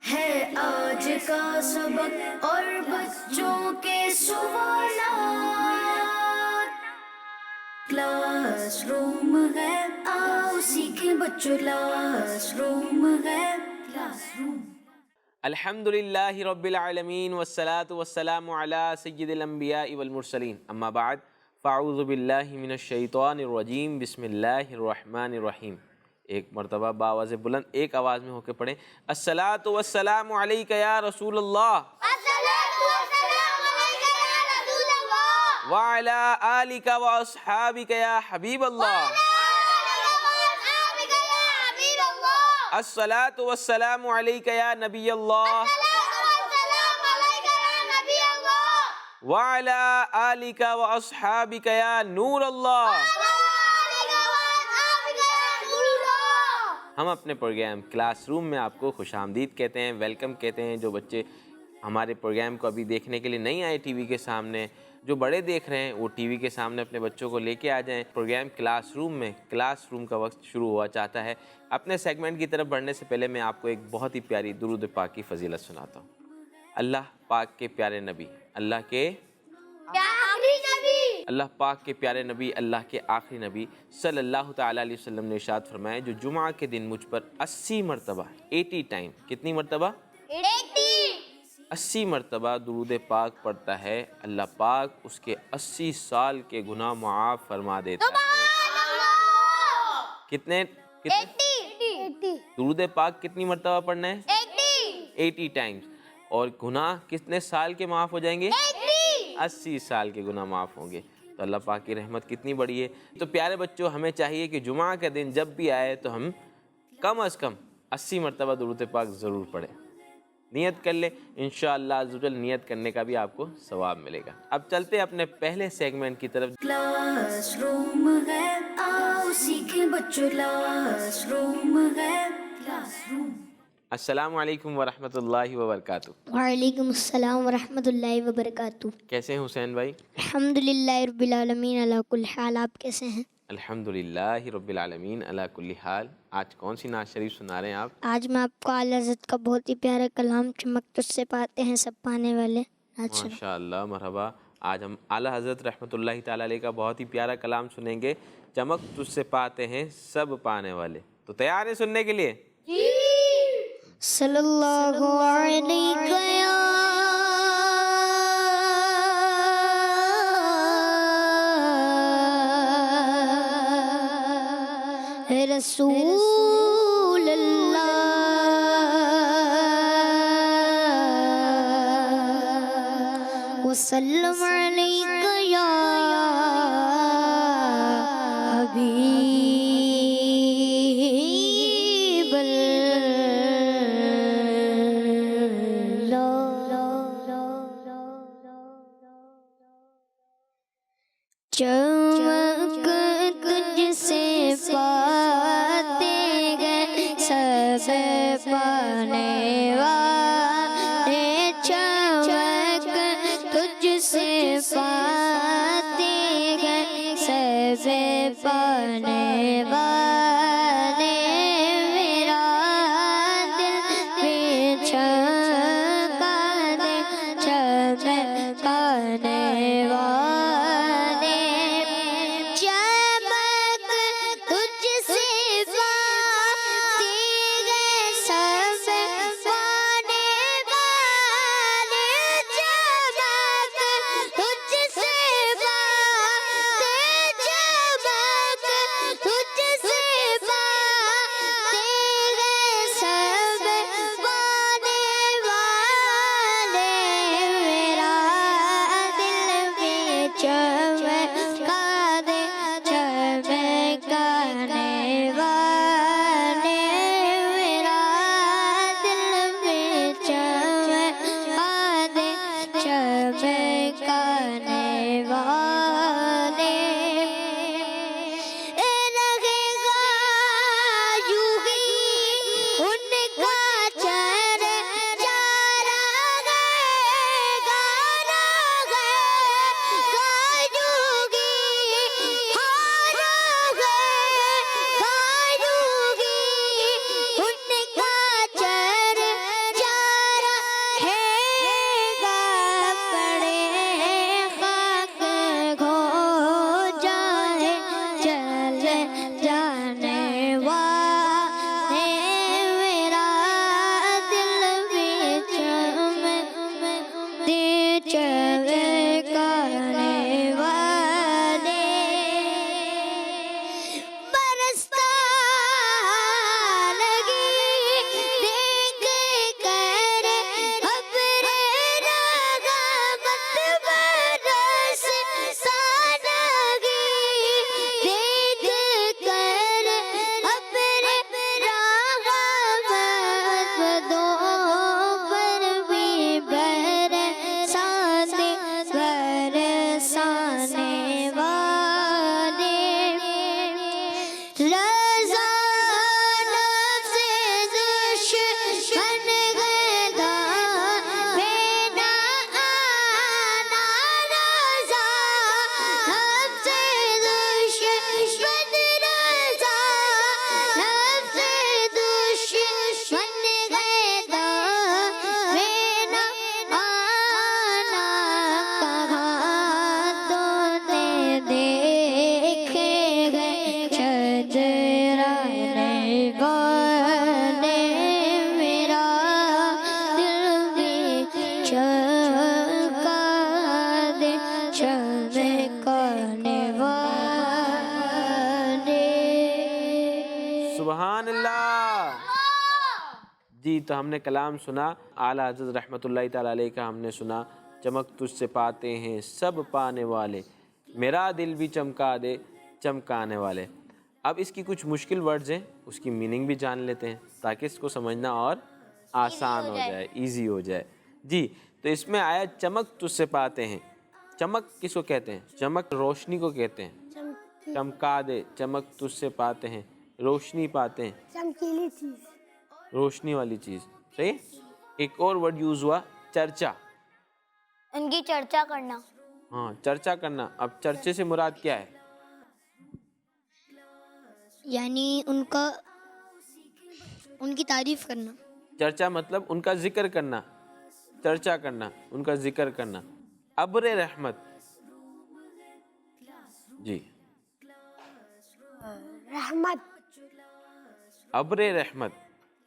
ہے آج کا سبق اور بچوں کے سوالات، کلاس روم ہے، آؤ سیکھیں بچوں، کلاس روم ہے، کلاس روم۔ الحمد للہ رب العالمین والصلاة والسلام علی سید الانبیاء والمرسلین، اما بعد فاعوذ باللہ من الشیطان الرجیم، بسم اللہ الرحمن الرحیم۔ ایک مرتبہ باواز بلند ایک آواز میں ہو کے پڑھیں، الصلاۃ والسلام علیک یا رسول اللہ وعلی آلک واصحابک یا حبیب اللہ، الصلاۃ والسلام علیک یا نبی اللہ وعلی آلک واصحابک یا نور اللہ۔ ہم اپنے پروگرام کلاس روم میں آپ کو خوش آمدید کہتے ہیں، ویلکم کہتے ہیں۔ جو بچے ہمارے پروگرام کو ابھی دیکھنے کے لیے نہیں آئے ٹی وی کے سامنے، جو بڑے دیکھ رہے ہیں وہ ٹی وی کے سامنے اپنے بچوں کو لے کے آ جائیں۔ پروگرام کلاس روم میں، کلاس روم کا وقت شروع ہوا چاہتا ہے۔ اپنے سیگمنٹ کی طرف بڑھنے سے پہلے میں آپ کو ایک بہت ہی پیاری درود پاک کی فضیلت سناتا ہوں۔ اللہ پاک کے پیارے نبی، اللہ پاک کے پیارے نبی، اللہ کے آخری نبی صلی اللہ تعالیٰ علیہ وسلم نے ارشاد فرمایا، جو جمعہ کے دن مجھ پر 80 مرتبہ 80 ٹائم، کتنی مرتبہ؟ 80 مرتبہ درود پاک پڑھتا ہے، اللہ پاک اس کے 80 سال کے گناہ معاف فرما دیتا ہے۔ کتنے درود پاک کتنی مرتبہ پڑھنا ہے؟ 80 ٹائمز۔ اور گناہ کتنے سال کے معاف ہو جائیں گے؟ 80 سال کے گناہ معاف ہوں گے۔ تو اللہ پاک کی رحمت کتنی بڑی ہے۔ تو پیارے بچوں، ہمیں چاہیے کہ جمعہ کے دن جب بھی آئے تو ہم کم از کم 80 مرتبہ درود پاک ضرور پڑھیں۔ نیت کر لیں، انشاءاللہ عزوجل نیت کرنے کا بھی آپ کو ثواب ملے گا۔ اب چلتے اپنے پہلے سیگمنٹ کی طرف۔ کلاس روم ہے، آؤ سیکھیں بچوں، کلاس روم ہے، کلاس روم۔ السلام علیکم ورحمۃ اللہ وبرکاتہ۔ وعلیکم السلام ورحمۃ اللہ وبرکاتہ۔ کیسے ہیں حسین بھائی؟ الحمدللہ رب العالمین علی کل حال۔ آپ کیسے ہیں؟ الحمدللہ رب العالمین علی کل حال۔ آج کون سی نعت شریف سنا رہے ہیں آپ؟ آج میں آپ کو اعلیٰ حضرت کا بہت ہی پیارا کلام، چمک تجھ سے پاتے ہیں سب پانے والے۔ ماشاء اللہ، مرحبا۔ آج ہم اعلیٰ حضرت رحمۃ اللہ تعالیٰ علیہ کا بہت ہی پیارا کلام سنیں گے، چمک تجھ سے پاتے ہیں سب پانے والے۔ تو تیار ہیں سننے کے لیے؟ صلی اللہ علیہ رسول اللہ وسلم علیک یا حبیب اللہ۔ چمک تجھ سے پاتے گئے سب پانے والے، چمک تجھ سے پاتے گئے سب پانے والے، میرا دل بھی چمکا دے چمکانے والے، جی تو ہم نے کلام سنا اعلیٰ حضرت رحمۃ اللہ تعالیٰ علیہ کا، ہم نے سنا چمک تجھ سے پاتے ہیں سب پانے والے، میرا دل بھی چمکا دے چمکانے والے۔ اب اس کی کچھ مشکل ورڈز ہیں، اس کی میننگ بھی جان لیتے ہیں تاکہ اس کو سمجھنا اور آسان ہو جائے، ایزی ہو جائے۔ جی تو اس میں آیا چمک تجھ سے پاتے ہیں۔ چمک کس کو کہتے ہیں؟ چمک روشنی کو کہتے ہیں۔ چمکا دے، چمک تجھ سے پاتے ہیں، روشنی پاتے ہیں، چمکیلی چیز، روشنی والی چیز، صحیح۔ ایک اور ورڈ یوز ہوا چرچا، ان کی چرچا کرنا، ہاں چرچا کرنا۔ اب چرچے سے مراد کیا ہے؟ یعنی ان کی تعریف کرنا۔ چرچا مطلب ان کا ذکر کرنا، چرچا کرنا، ان کا ذکر کرنا۔ ابر رحمت، جی رحمت، ابر رحمت،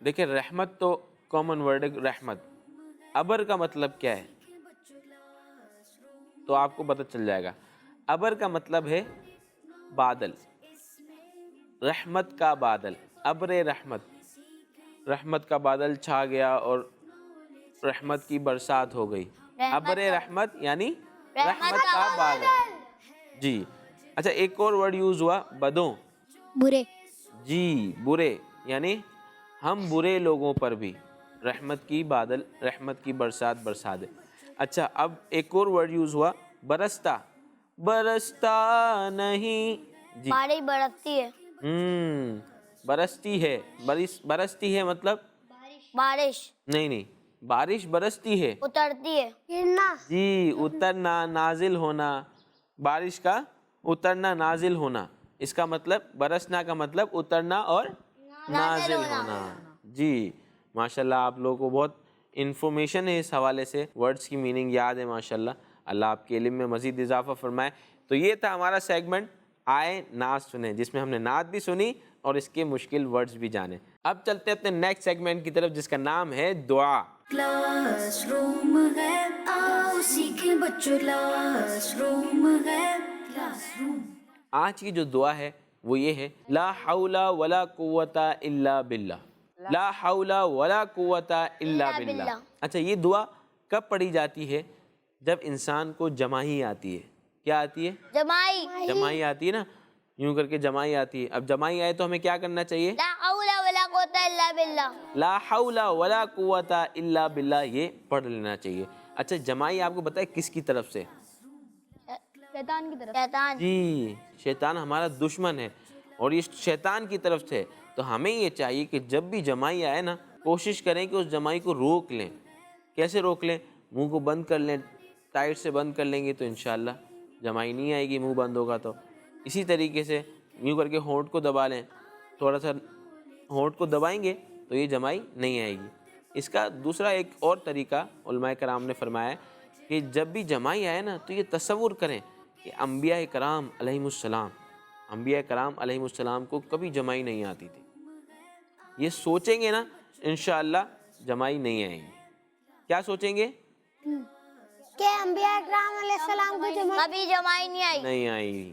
دیکھیں رحمت تو کامن ورڈ ہے رحمت، ابر کا مطلب کیا ہے تو آپ کو پتہ چل جائے گا۔ ابر کا مطلب ہے بادل، رحمت کا بادل، ابر رحمت، رحمت کا بادل چھا گیا اور رحمت کی برسات ہو گئی۔ ابر رحمت یعنی رحمت کا بادل۔ جی اچھا ایک اور ورڈ یوز ہوا بدوں، برے، جی برے، یعنی ہم برے لوگوں پر بھی رحمت کی بادل، رحمت کی برسات برسا دے۔ اچھا اب ایک اور ورڈ یوز ہوا برستا، برستا نہیں، جی بارش برستی ہے، برستی ہے، برستی ہے مطلب بارش نہیں بارش برستی ہے، اترتی ہے، گرنا، جی اترنا، نازل ہونا، بارش کا اترنا نازل ہونا، اس کا مطلب برسنا کا مطلب اترنا اور نازل ہونا۔ جی ماشاءاللہ آپ لوگوں کو بہت انفارمیشن ہے اس حوالے سے، ورڈز کی میننگ یاد ہے ماشاءاللہ، اللہ آپ کے علم میں مزید اضافہ فرمائے۔ تو یہ تھا ہمارا سیگمنٹ آئے نعت سنیں، جس میں ہم نے نعت بھی سنی اور اس کے مشکل ورڈز بھی جانے۔ اب چلتے ہیں اپنے نیکسٹ سیگمنٹ کی طرف جس کا نام ہے دعا۔ کلاس روم ہے آؤ سیکھیں بچوں، کلاس روم ہے کلاس روم۔ آج کی جو دعا ہے وہ یہ ہے لا حول ولا قوت الا باللہ، لا حول ولا قوت الا باللہ۔ اچھا یہ دعا کب پڑھی جاتی ہے؟ جب انسان کو جمائی آتی ہے۔ کیا آتی ہے؟ جمائی، جمائی آتی ہے نا، یوں کر کے جمائی آتی ہے۔ اب جمائی آئے تو ہمیں کیا کرنا چاہیے؟ لا حول ولا قوت الا باللہ، لا حول ولا قوت الا باللہ، یہ پڑھ لینا چاہیے۔ اچھا جمائی آپ کو بتائے کس کی طرف سے؟ شیطان کی طرف، شیطان، جی شیطان ہمارا دشمن ہے اور یہ شیطان کی طرف سے، تو ہمیں یہ چاہیے کہ جب بھی جمائی آئے نا کوشش کریں کہ اس جمائی کو روک لیں۔ کیسے روک لیں؟ منہ کو بند کر لیں، ٹائٹ سے بند کر لیں گے تو انشاءاللہ جمائی نہیں آئے گی، منہ بند ہوگا تو۔ اسی طریقے سے یوں کر کے ہونٹ کو دبا لیں، تھوڑا سا ہونٹ کو دبائیں گے تو یہ جمائی نہیں آئے گی۔ اس کا دوسرا ایک اور طریقہ علماء کرام نے فرمایا ہے کہ جب بھی جمائی آئے نا تو یہ تصور کریں کہ انبیاء کرام علیہم السلام، انبیاء کرام علیہم السلام کو کبھی جمائی نہیں آتی تھی۔ یہ سوچیں گے نا انشاءاللہ جمائی نہیں آئیں گی۔ کیا سوچیں گے؟ کہ انبیاء اکرام علیہ السلام کو کبھی جمائی نہیں آئی، نہیں آئے گی۔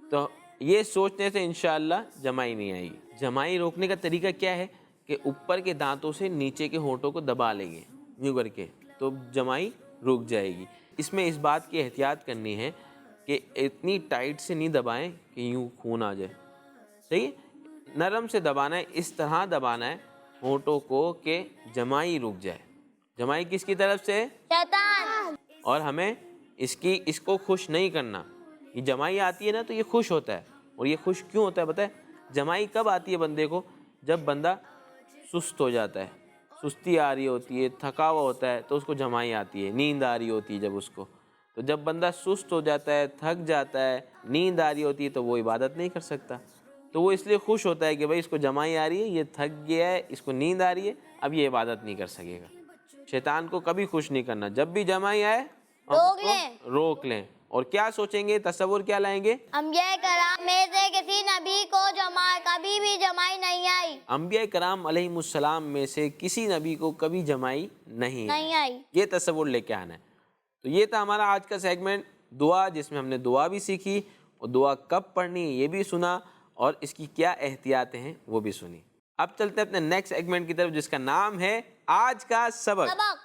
تو یہ سوچنے سے انشاءاللہ جمائی نہیں آئے گی۔ جمائی روکنے کا طریقہ کیا ہے کہ اوپر کے دانتوں سے نیچے کے ہونٹوں کو دبا لیں گے یوں کر کے، تو جمائی رک جائے گی۔ اس میں اس بات کی احتیاط کرنی ہے کہ اتنی ٹائٹ سے نہیں دبائیں کہ یوں خون آ جائے، صحیح؟ نرم سے دبانا ہے، اس طرح دبانا ہے ہونٹوں کو کہ جمائی رک جائے۔ جمائی کس کی طرف سے؟ شیطان، اور ہمیں اس کو خوش نہیں کرنا۔ یہ جمائی آتی ہے نا تو یہ خوش ہوتا ہے، اور یہ خوش کیوں ہوتا ہے پتہ ہے؟ جمائی کب آتی ہے بندے کو؟ جب بندہ سست ہو جاتا ہے، سستی آ رہی ہوتی ہے، تھکا ہوا ہوتا ہے تو اس کو جمائی آتی ہے، نیند آ رہی ہوتی ہے جب اس کو۔ تو جب بندہ سست ہو جاتا ہے، تھک جاتا ہے، نیند آ رہی ہوتی ہے تو وہ عبادت نہیں کر سکتا، تو وہ اس لیے خوش ہوتا ہے کہ بھائی اس کو جمائی آ رہی ہے، یہ تھک گیا ہے، اس کو نیند آ رہی ہے، اب یہ عبادت نہیں کر سکے گا۔ شیطان کو کبھی خوش نہیں کرنا، جب بھی جمائی آئے روک لیں۔ اور کیا سوچیں گے؟ تصور کیا لائیں گے؟ انبیاء کرام میں سے کسی نبی کو کبھی بھی جمائی نہیں آئی، انبیاء کرام علیہم السلام میں سے کسی نبی کو کبھی جمائی نہیں آئی، یہ تصور لے کے آنا ہے۔ تو یہ تھا ہمارا آج کا سیگمنٹ دعا، جس میں ہم نے دعا بھی سیکھی اور دعا کب پڑھنی یہ بھی سنا اور اس کی کیا احتیاطیں ہیں وہ بھی سنی۔ اب چلتے ہیں اپنے نیکسٹ سیگمنٹ کی طرف جس کا نام ہے آج کا سبق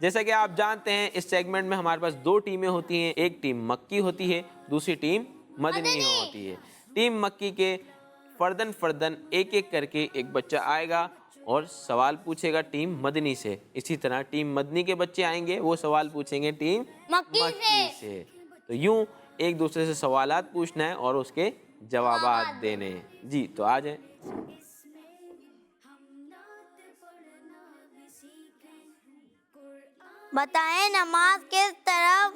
جیسا کہ آپ جانتے ہیں اس سیگمنٹ میں ہمارے پاس دو ٹیمیں ہوتی ہیں، ایک ٹیم مکی ہوتی ہے، دوسری ٹیم مدنی ہوتی ہے۔ ٹیم مکی کے فردن ایک ایک کر کے ایک بچہ آئے گا اور سوال پوچھے گا ٹیم مدنی سے، اسی طرح ٹیم مدنی کے بچے آئیں گے، وہ سوال پوچھیں گے ٹیم مکی سے۔ تو یوں ایک دوسرے سے سوالات پوچھنا ہے اور اس کے جوابات دینے ہیں۔ جی تو آ جائیں۔ بتائیں نماز کس طرف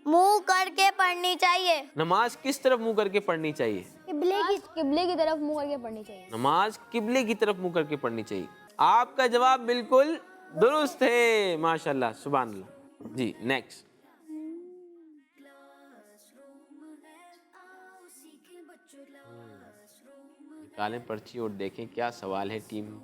منہ کر کے پڑھنی چاہیے؟ نماز کس طرف منہ کر کے پڑھنی چاہیے؟ قبلے کی طرف منہ کر کے پڑھنی چاہیے۔ نماز قبلے کی طرف منہ کر کے پڑھنی چاہیے۔ آپ کا جواب بالکل درست ہے، ماشاءاللہ، سبحان اللہ۔ جی نیکسٹ۔ نکالیں پرچی اور دیکھیں کیا سوال ہے ٹیم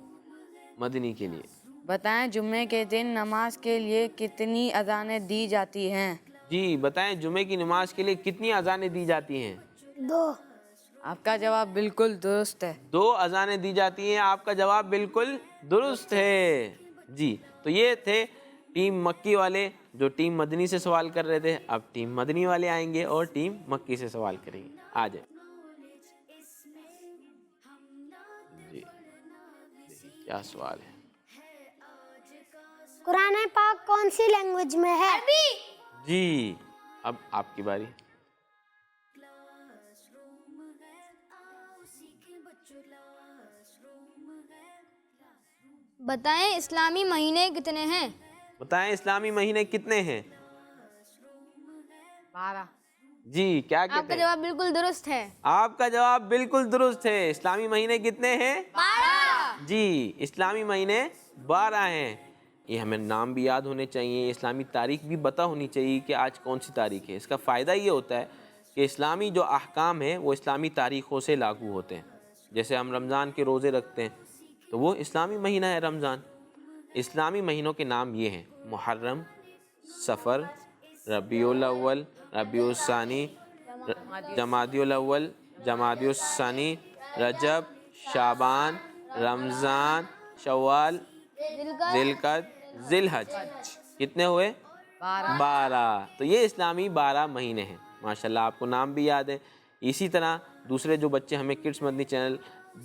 مدنی کے لیے۔ بتائیں جمعے کے دن نماز کے لیے کتنی اذانیں دی جاتی ہیں؟ جی بتائیں جمعے کی نماز کے لیے کتنی اذانیں دی جاتی ہیں؟ 2۔ آپ کا جواب بالکل درست ہے۔ 2 اذانیں دی جاتی ہیں، آپ کا جواب بالکل درست ہے۔ جی تو یہ تھے ٹیم مکی والے جو ٹیم مدنی سے سوال کر رہے تھے، اب ٹیم مدنی والے آئیں گے اور ٹیم مکی سے سوال کریں گے۔ آ جائیں۔ جی کیا سوال ہے؟ قرآن پاک کون سی لینگویج میں ہے؟ جی اب آپ کی باری۔ بتائیں اسلامی مہینے کتنے ہیں؟ بتائیں اسلامی مہینے کتنے ہیں؟ 12۔ جی کیا آپ کا کہتے ہیں؟ جواب بالکل درست ہے۔ آپ کا جواب بالکل درست ہے۔ اسلامی مہینے کتنے ہیں؟ 12۔ جی اسلامی مہینے 12 ہیں۔ یہ ہمیں نام بھی یاد ہونے چاہیے، اسلامی تاریخ بھی پتہ ہونی چاہیے کہ آج کون سی تاریخ ہے۔ اس کا فائدہ یہ ہوتا ہے کہ اسلامی جو احکام ہیں وہ اسلامی تاریخوں سے لاگو ہوتے ہیں۔ جیسے ہم رمضان کے روزے رکھتے ہیں تو وہ اسلامی مہینہ ہے رمضان۔ اسلامی مہینوں کے نام یہ ہیں: محرم، صفر، ربیع الاول، ربیع الثانی، جمادی الاول، جمادی الثانی، رجب، شعبان، رمضان، شوال، ذی القعدہ، ذی الحج۔ کتنے ہوئے؟ 12۔ تو یہ اسلامی 12 مہینے ہیں۔ ماشاءاللہ آپ کو نام بھی یاد ہے۔ اسی طرح دوسرے جو بچے ہمیں کڈس مدنی چینل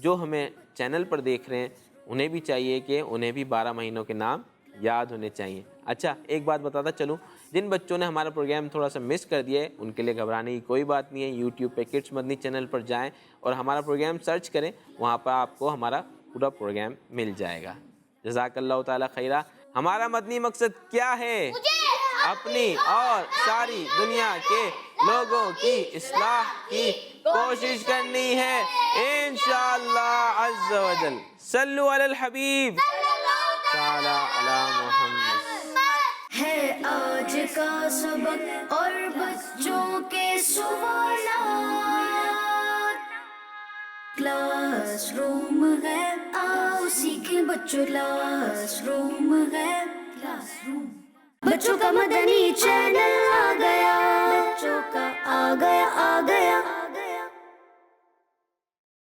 جو ہمیں چینل پر دیکھ رہے ہیں انہیں بھی چاہیے کہ انہیں بھی 12 مہینوں کے نام یاد ہونے چاہیے۔ اچھا ایک بات بتاتا چلوں، جن بچوں نے ہمارا پروگرام تھوڑا سا مس کر دیا ہے ان کے لیے گھبرانے کی کوئی بات نہیں ہے۔ یوٹیوب پہ کڈس مدنی چینل پر جائیں اور ہمارا پروگرام سرچ کریں، وہاں پر آپ کو ہمارا پورا پروگرام مل جائے گا۔ جزاک اللہ تعالیٰ خیرہ۔ ہمارا مدنی مقصد کیا ہے؟ اپنی اور ساری دنیا کے لوگوں کی اصلاح کی کوشش کرنی ہے انشاءاللہ عز و جل۔ صلو علی الحبیب تعالی علی محمد۔ ہے آج کا سبق اور بچوں کے سوالات، کلاس روم ہے آؤ سیکھیں بچوں، کلاس روم ہے، کلاس روم بچوں کا مدنی چینل۔